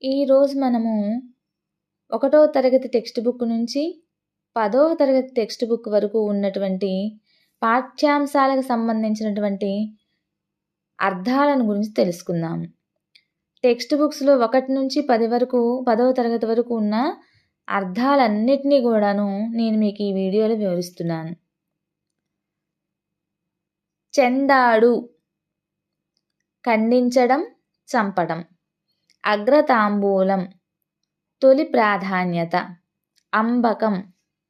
ఈరోజు మనము 1వ తరగతి టెక్స్ట్ బుక్ నుంచి 10వ తరగతి టెక్స్ట్ బుక్ వరకు ఉన్నటువంటి పాఠ్యాంశాలకు సంబంధించినటువంటి అర్థాలను గురించి తెలుసుకుందాము. టెక్స్ట్ బుక్స్లో 1 నుంచి 10 వరకు 10వ తరగతి వరకు ఉన్న అర్థాలన్నిటినీ కూడాను నేను మీకు ఈ వీడియోలో వివరిస్తున్నాను. చెండాడు, ఖండించడం, చంపడం. అగ్రతాంబూలం, తొలి ప్రాధాన్యత. అంబకం,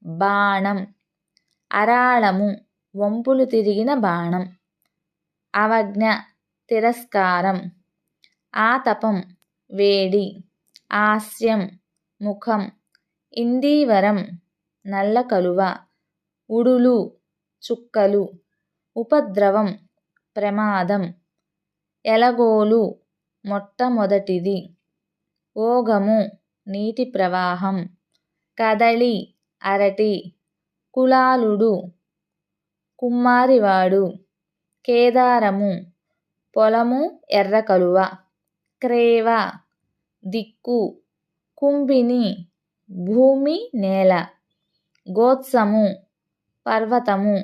బాణం. అరాళము, వంపులు తిరిగిన బాణం. అవజ్ఞ, తిరస్కారం. ఆతపం, వేడి. హాస్యం, ముఖం. ఇందీవరం, నల్ల కలువ. ఉడులు, చుక్కలు. ఉపద్రవం, ప్రమాదం. ఎలగోలు, మొట్టమొదటిది. ఓగము, నీటి ప్రవాహం. కదలి, అరటి. కులాలుడు, కుమ్మారివాడు. కేదారము, పొలము, ఎర్రకలువ. క్రేవ, దిక్కు. కుంభిని, భూమి, నేల. గోత్సము, పర్వతము.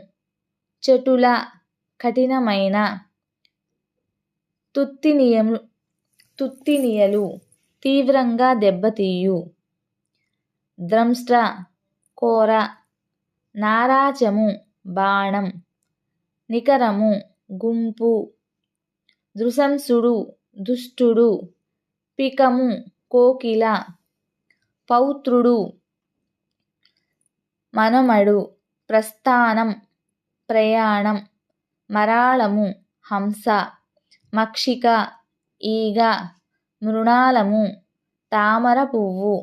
చెటుల, కఠినమైన. తుత్తినియలు, తీవ్రంగా దెబ్బతీయు. ద్రంష్ట్ర, కోర. నారాచము, బాణం. నికరము, గుంపు. దృశంసుడు, దుష్టుడు. పికము, కోకిల. పౌత్రుడు, మనుమడు. ప్రస్థానం, ప్రయాణం. మరాళము, హంస. మక్షిక, ఈగ. మృణాళము, తామర పువ్వు.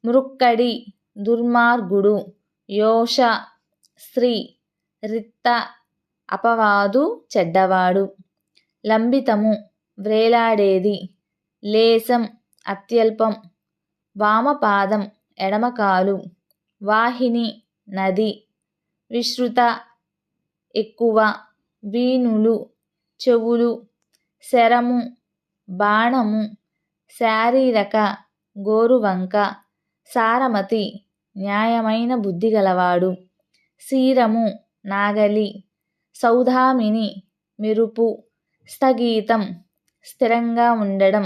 మృక్కడి, దుర్మార్గుడు. యోష, స్త్రీ. రిత్త, అపవాదు, చెడ్డవాడు. లంబితము, వ్రేలాడేది. లేశం, అత్యల్పం. వామపాదం, ఎడమకాలు. వాహిని, నది. విశ్రుత, ఎక్కువ. వీణులు, చెవులు. శరము, బాణము. శారీరక, గోరువంక. సారమతి, న్యాయమైన బుద్ధి గలవాడు. శీరము, నాగలి. సౌధామిని, మెరుపు. స్థగీతం, స్థిరంగా ఉండడం.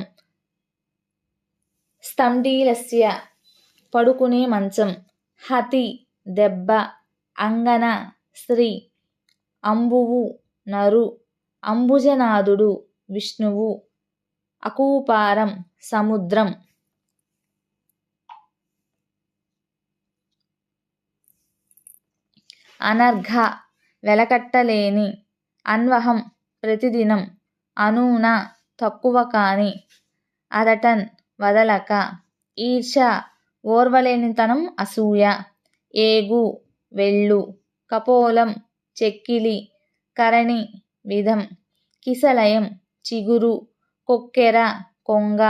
స్తండీలస్య, పడుకునే మంచం. హతి, దెబ్బ. అంగన, స్త్రీ. అంబువు, నరు. అంబుజనాథుడు, విష్ణువు. అకూపారం, సముద్రం. అనర్ఘ, వెలకట్టలేని. అన్వహం, ప్రతిదినం. అనూన, తక్కువ కాని. అదటన్, వదలక. ఈర్ష, ఓర్వలేనితనం, అసూయ. ఏగు, వెళ్ళు. కపోలం, చెక్కిలి. కరణి, విధం. కిసలయం, చిగురు. కొక్కెర, కొంగ.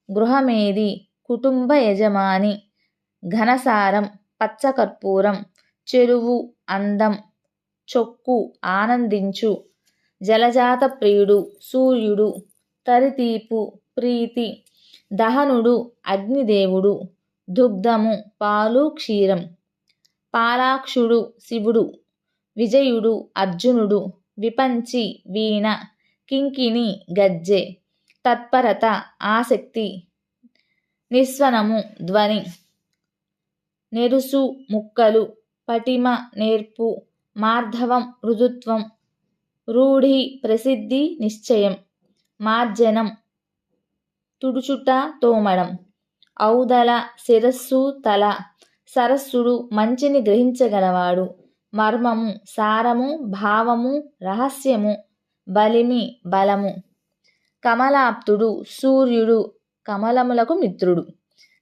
గృహమేది, కుటుంబ యజమాని. ఘనసారం, పచ్చకర్పూరం. చెరువు, అందం. చొక్కు, ఆనందించు. జలజాత ప్రియుడు, సూర్యుడు. తరితీపు, ప్రీతి. దహనుడు, అగ్నిదేవుడు. దుగ్ధము, పాలు, క్షీరం. పాలాక్షుడు, శివుడు. విజయుడు, అర్జునుడు. విపంచి, వీణ. కింకిణి, గజ్జె. తత్పరత, ఆసక్తి. నిస్వనము, ధ్వని. నెరుసు, ముక్కలు. పటిమ, నేర్పు. మార్ధవం, మృదుత్వం. రూఢి, ప్రసిద్ధి, నిశ్చయం. మార్జనం, తుడుచుట, తోమడం. ఔదల, శిరస్సు, తల. సరస్సుడు, మంచిని గ్రహించగలవాడు. మర్మము, సారము, భావము, రహస్యము. బలిమి, బలము. కమలాప్తుడు, సూర్యుడు. కమలములకు మిత్రుడు.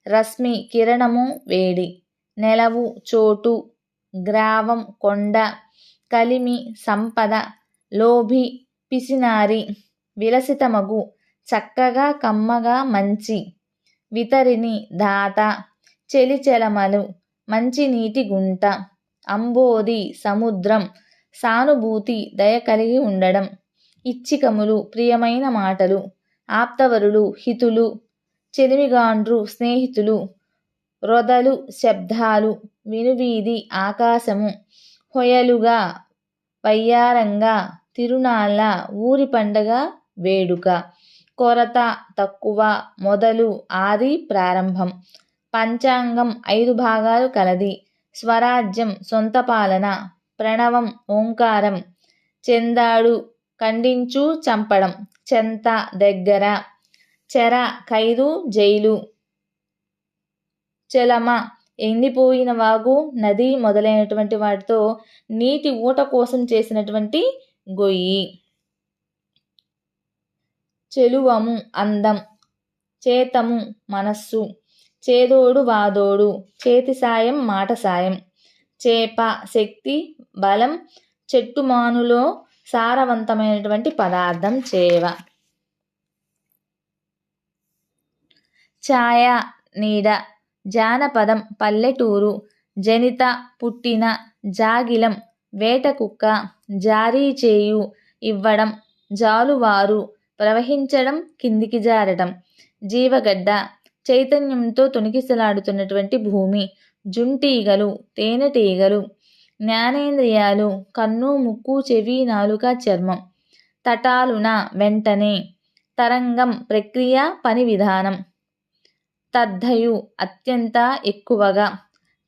రశ్మి, కిరణము, వేడి. నెలవు, చోటు. గ్రావం, కొండ. కలిమి, సంపద. లోభి, పిసినారి. విలసితమగు, చక్కగా, కమ్మగా, మంచి. వితరిణి, దాత. చెలిచెలమలు, మంచినీటి గుంట. అంబోధి, సముద్రం. సానుభూతి, దయ కలిగి ఉండడం. ఇచ్చికములు, ప్రియమైన మాటలు. ఆప్తవరులు, హితులు. చెలిమిగాండ్రు స్నేహితులు, రొదలు శబ్దాలు, వినువీధి ఆకాశము, హొయలుగా వయ్యారంగా, తిరునాళ్ళ ఊరి పండగ వేడుక, కొరత తక్కువ, మొదలు ఆది ప్రారంభం, పంచాంగం 5 భాగాలు కలది, స్వరాజ్యం సొంత పాలన, ప్రణవం ఓంకారం, చెందాడు ఖండించు చంపడం, చెంత దగ్గర, చెర ఖైదు జైలు, చెలమ ఎండిపోయిన వాగు, నది మొదలైనటువంటి వాటితో నీటి ఊట కోసం చేసినటువంటి గొయ్యి. చెలువము అందం, చేతము మనస్సు, చేదోడు వాదోడు, చేతి సాయం మాట సాయం, చేప శక్తి బలం, చెట్టుమానులో సారవంతమైనటువంటి పదార్థం చేవ. ఛాయ నీడ, జానపదం పల్లెటూరు, జనిత పుట్టిన, జాగిలం వేట కుక్క, జారీ చేయు ఇవ్వడం, జాలువారు ప్రవహించడం కిందికి జారడం, జీవగడ్డ చైతన్యంతో తొణికిసలాడుతున్నటువంటి భూమి, జుంటీగలు తేనెటీగలు, జ్ఞానేంద్రియాలు కన్ను ముక్కు చెవి నాలుక చర్మం, తటాలున వెంటనే, తరంగం ప్రక్రియ పని విధానం, తద్ధయు అత్యంత ఎక్కువగా,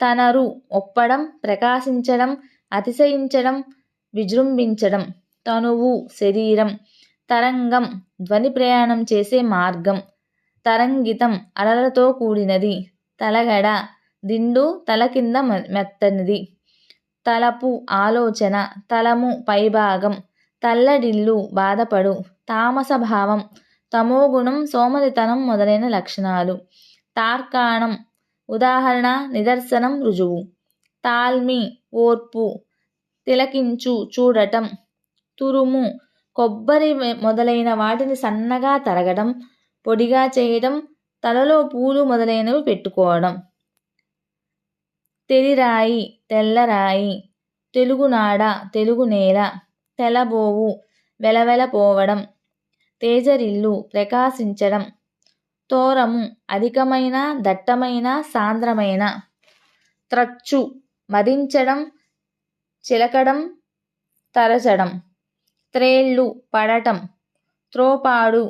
తనరు ఒప్పడం ప్రకాశించడం అతిశయించడం విజృంభించడం, తనువు శరీరం, తరంగం ధ్వని ప్రయాణం చేసే మార్గం, తరంగితం అలలతో కూడినది, తలగడ దిండు తల కింద మెత్తనిది, తలపు ఆలోచన, తలము పైభాగం, తల్లడిల్లు బాధపడు, తామస భావం తమోగుణం సోమరితనం మొదలైన లక్షణాలు, తార్కాణం ఉదాహరణ నిదర్శనం రుజువు, తాల్మి ఓర్పు, తిలకించు చూడటం, తురుము కొబ్బరి మొదలైన వాటిని సన్నగా తరగడం పొడిగా చేయడం, తలలో పూలు మొదలైనవి పెట్టుకోవడం, తెలిరాయి తెల్లరాయి, తెలుగునాడ తెలుగు నేల, తెలబోవు వెలవెలపోవడం, తేజరిల్లు ప్రకాశించడం, తోరము అధికమైన దట్టమైన సాంద్రమైన, త్రచ్చు మదించడం చిలకడం తరచడం, త్రేళ్ళు పడటం, త్రోపాడు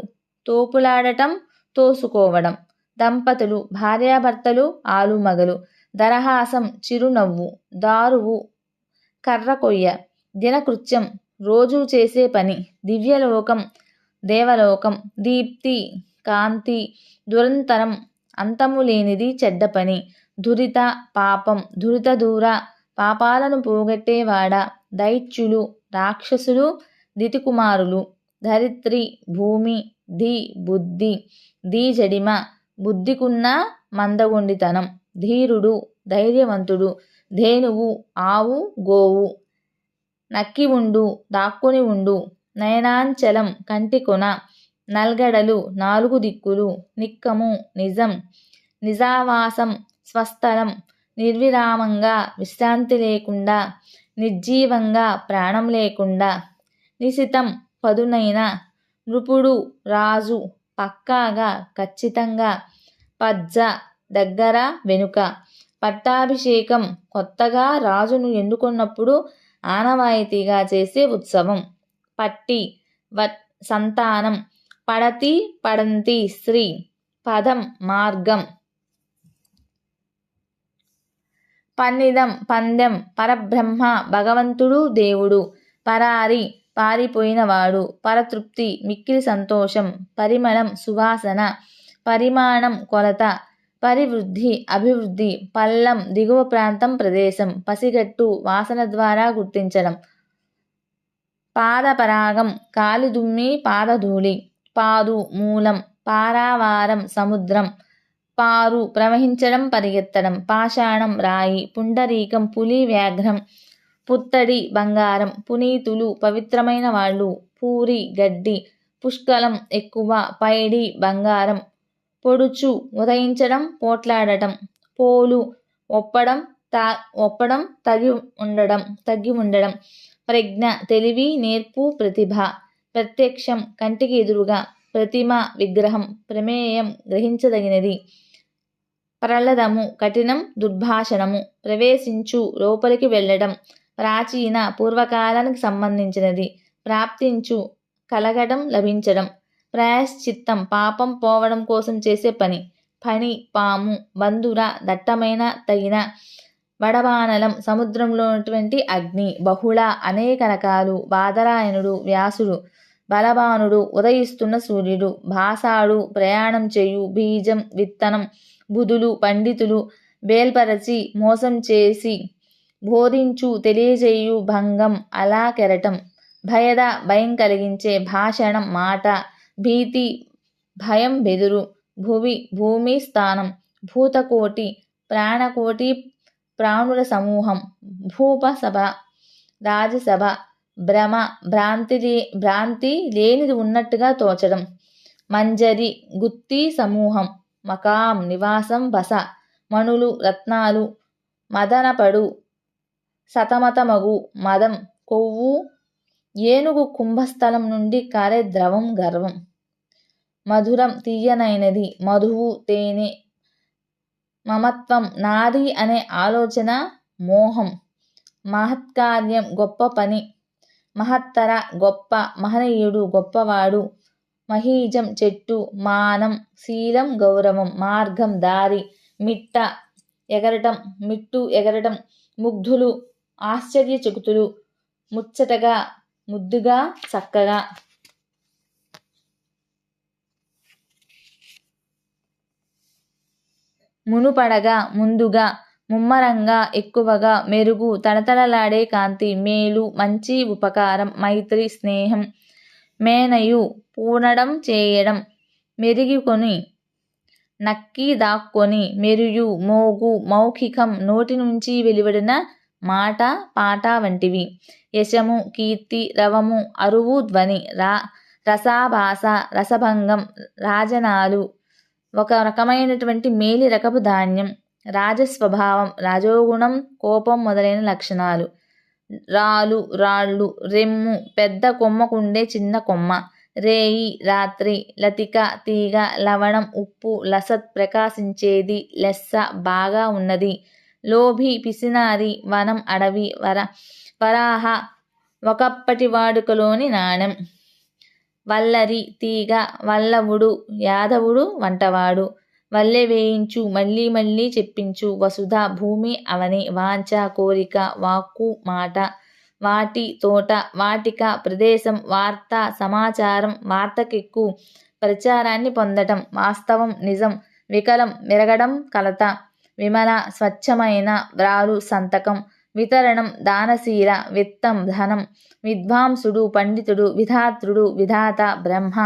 తోపులాడటం తోసుకోవడం, దంపతులు భార్యాభర్తలు ఆలుమగలు, దరహాసం చిరునవ్వు, దారువు కర్ర కొయ్య, దినకృత్యం రోజూ చేసే పని, దివ్యలోకం దేవలోకం, దీప్తి కాంతి, దురంతరం అంతము లేనిది చెడ్డ పని, దురిత పాపం, దురిత దూర పాపాలను పోగొట్టేవాడ, దైత్యులు రాక్షసులు దితికుమారులు, ధరిత్రి భూమి, ధీ బుద్ధి, ధీజడిమ బుద్ధికున్న మందగొండితనం, ధీరుడు ధైర్యవంతుడు, ధేనువు ఆవు గోవు, నక్కి ఉండు దాక్కుని ఉండు, నయనాంచలం కంటికొన, నల్గడలు నాలుగు దిక్కులు, నిక్కము నిజం, నిజావాసం స్వస్థలం, నిర్విరామంగా విశ్రాంతి లేకుండా, నిర్జీవంగా ప్రాణం లేకుండా, నిశితం పదునైన, నృపుడు రాజు పక్కాగా ఖచ్చితంగా, పజ్జ దగ్గర వెనుక, పట్టాభిషేకం కొత్తగా రాజును ఎన్నుకున్నప్పుడు ఆనవాయితీగా చేసే ఉత్సవం, పట్టి సంతానం, పడతి పడంతి స్త్రీ, పదం మార్గం, పన్నిదం పందెం, పరబ్రహ్మ భగవంతుడు దేవుడు, పరారి పారిపోయినవాడు, పరతృప్తి మిక్కిలి సంతోషం, పరిమళం సువాసన, పరిమాణం కొలత, పరివృద్ధి అభివృద్ధి, పల్లం దిగువ ప్రాంతం ప్రదేశం, పసిగట్టు వాసన ద్వారా గుర్తించడం, పాదపరాగం కాలిదుమ్మి పాదధూళి, పాదు మూలం, పారావారం సముద్రం, పారు ప్రవహించడం పరిగెత్తడం, పాషాణం రాయి, పుండరీకం పులి వ్యాఘ్రం, పుత్తడి బంగారం, పునీతులు పవిత్రమైన వాళ్ళు, పూరి గడ్డి, పుష్కలం ఎక్కువ, పైడి బంగారం, పొడుచు ఉదయించడం పోట్లాడటం, పోలు ఒప్పడం తగ్గి ఉండడం, ప్రజ్ఞ తెలివి నేర్పు ప్రతిభ, ప్రత్యక్షం కంటికి ఎదురుగా, ప్రతిమ విగ్రహం ప్రమేయం గ్రహించదగినది. ప్రళదము కఠినం దుర్భాషణము. ప్రవేశించు లోపలికి వెళ్ళడం. ప్రాచీన పూర్వకాలానికి సంబంధించినది. ప్రాప్తించు కలగడం లభించడం. ప్రాయశ్చిత్తం పాపం పోవడం కోసం చేసే పని. ఫణి పాము. బంధుర దట్టమైన తగిన. వడబానలం సముద్రంలో ఉన్నటువంటి అగ్ని. బహుళ అనేక రకాలు. బాదరాయణుడు వ్యాసుడు. బలబానుడు ఉదయిస్తున్న సూర్యుడు. భాసాడు ప్రయాణం చేయు. బీజం విత్తనం. బుధులు పండితులు. బేల్పరచి మోసం చేసి. బోధించు తెలియజేయు. భంగం అలా కెరటం. భయద భయం కలిగించే. భాషణం మాట. భీతి భయం బెదురు. భువి భూమి స్థానం. భూతకోటి ప్రాణకోటి ప్రాణుల సమూహం. భూపసభ రాజసభ. భ్రమ భ్రాంతి లేనిది ఉన్నట్టుగా తోచడం. మంజరి గుత్తి సమూహం. మకాం నివాసం బస. మణులు రత్నాలు. మదనపడు సతమతమగు. మదం కొవ్వు. ఏనుగు కుంభస్థలం నుండి కారే ద్రవం గర్వం. మధురం తీయనైనది. మధువు తేనె. మమత్వం నాది అనే ఆలోచన మోహం. మహత్కార్యం గొప్ప పని. మహత్తర గొప్ప. మహనీయుడు గొప్పవాడు. మహీజం చెట్టు. మానం శీలం గౌరవం. మార్గం దారి. మిట్ట ఎగరటం. మిట్టు ఎగరటం. ముగ్ధులు ఆశ్చర్యచకితులు. ముచ్చటగా ముద్దుగా చక్కగా. మునుపడగా ముందుగా. ముమ్మరంగా ఎక్కువగా. మెరుగు తడతడలాడే కాంతి. మేలు మంచి ఉపకారం. మైత్రి స్నేహం. మేనయు పూనడం చేయడం. మెరిగికొని నక్కి దాక్కొని. మెరియు మోగు మౌఖికం నోటి నుంచి వెలువడిన మాట పాట వంటివి. యశము కీర్తి. రవము అరువు ధ్వని. రసాభాస రసభంగం. రాజనాలు ఒక రకమైనటువంటి మేలి రకపు ధాన్యం. రాజస్వభావం రజోగుణం కోపం మొదలైన లక్షణాలు. రాలు రాళ్ళు. రెమ్ము పెద్ద కొమ్మకుండే చిన్న కొమ్మ. రేయి రాత్రి. లతిక తీగ. లవణం ఉప్పు. లసత్ ప్రకాశించేది. లెస్స బాగా ఉన్నది. లోభి పిసినారి. వనం అడవి. వరాహ ఒకప్పటి వాడుకలోని నాణెం. వల్లరి తీగ. వల్లవుడు యాదవుడు వంటవాడు. వల్లె వేయించు మళ్ళీ మళ్ళీ చెప్పించు. వసుధ భూమి అవని. వాంఛ కోరిక. వాక్కు మాట. వాటి తోట. వాటిక ప్రదేశం. వార్త సమాచారం. వార్తకెక్కు ప్రచారాన్ని పొందటం. వాస్తవం నిజం. వికలం విరగడం కలత. విమల స్వచ్ఛమైన. వ్రాలు సంతకం. వితరణం దానశీల. విత్తం ధనం. విద్వాంసుడు పండితుడు. విధాతృడు విధాత బ్రహ్మ.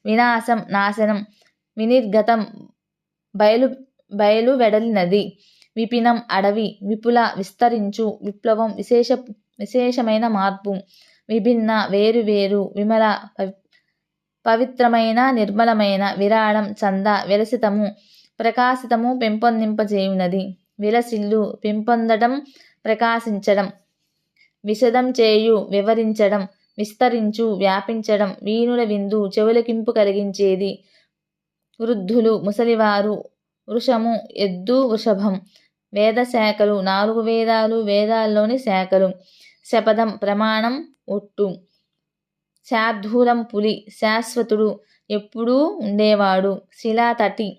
వినాశం నాశనం. వినిర్గతం బయలు వెడలినది. విపినం అడవి. విపుల విస్తరించు. విప్లవం విశేషమైన మార్పు. విభిన్న వేరువేరు. విమల పవిత్రమైన నిర్మలమైన. విరాళం చంద. విలసితము ప్రకాశితము పెంపొందింపజేయునది. విలసిల్లు పెంపొందడం ప్రకాశించడం. విశదం చేయు వివరించడం. విస్తరించు వ్యాపించడం. వీణుల విందు చెవులకింపు కలిగించేది. వృద్ధులు ముసలివారు. వృషము ఎద్దు వృషభం. వేదశాఖలు 4 వేదాలు. వేదాల్లోని శాఖలు. శపథం ప్రమాణం ఒట్టు. శార్దూలం పులి. శాశ్వతుడు ఎప్పుడూ ఉండేవాడు. శిలాతటి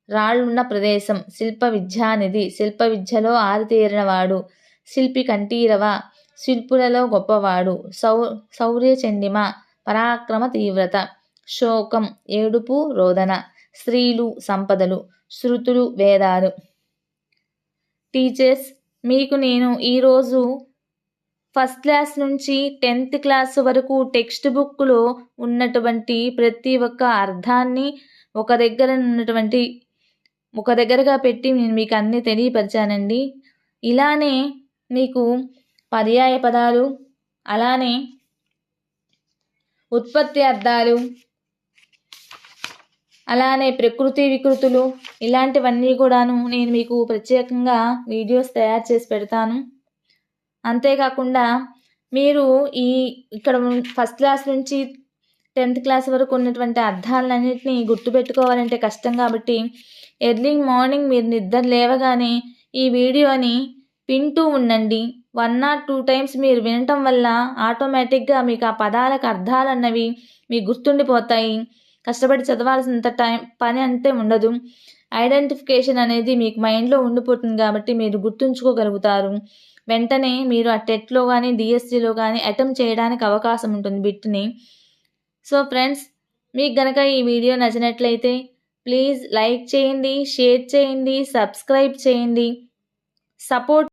రాళ్లున్న ప్రదేశం. శిల్ప విద్యానిధి. శిల్ప విద్యలో ఆరితేరినవాడు. శిల్పి కంఠీరవ శిల్పులలో గొప్పవాడు. శౌర్యచండిమ పరాక్రమ తీవ్రత. శోకం ఏడుపు రోదన. స్త్రీలు సంపదలు. శృతులు వేదాలు. టీచర్స్, మీకు నేను ఈరోజు ఫస్ట్ క్లాస్ నుంచి 10th క్లాస్ వరకు టెక్స్ట్ బుక్లో ఉన్నటువంటి ప్రతి ఒక్క అర్థాన్ని ఒక దగ్గరగా పెట్టి నేను మీకు అన్నీ తెలియపరిచానండి. ఇలానే మీకు పర్యాయ పదాలు, అలానే ఉత్పత్తి అర్థాలు, అలానే ప్రకృతి వికృతులు, ఇలాంటివన్నీ కూడాను నేను మీకు ప్రత్యేకంగా వీడియోస్ తయారు చేసి పెడతాను. అంతేకాకుండా మీరు ఇక్కడ ఫస్ట్ క్లాస్ నుంచి 10th క్లాస్ వరకు ఉన్నటువంటి అర్థాలన్నింటినీ గుర్తుపెట్టుకోవాలంటే కష్టం కాబట్టి ఎర్లీ మార్నింగ్ మీరు నిద్ర లేవగానే ఈ వీడియోని వింటూ ఉండండి. 1 or 2 టైమ్స్ మీరు వినటం వల్ల ఆటోమేటిక్గా మీకు ఆ పదాలకు అర్థాలు అన్నవి మీకు గుర్తుండిపోతాయి. కష్టపడి చదవాల్సినంత పని అంటే ఉండదు. ఐడెంటిఫికేషన్ అనేది మీకు మైండ్లో ఉండిపోతుంది కాబట్టి మీరు గుర్తుంచుకోగలుగుతారు. వెంటనే మీరు ఆ టెట్లో కానీ డిఎస్సిలో కానీ అటెంప్ట్ చేయడానికి అవకాశం ఉంటుంది బిట్ని. సో ఫ్రెండ్స్, మీకు గనక ఈ వీడియో నచ్చినట్లయితే ప్లీజ్ లైక్ చేయండి, షేర్ చేయండి, సబ్స్క్రైబ్ చేయండి. సపోర్ట్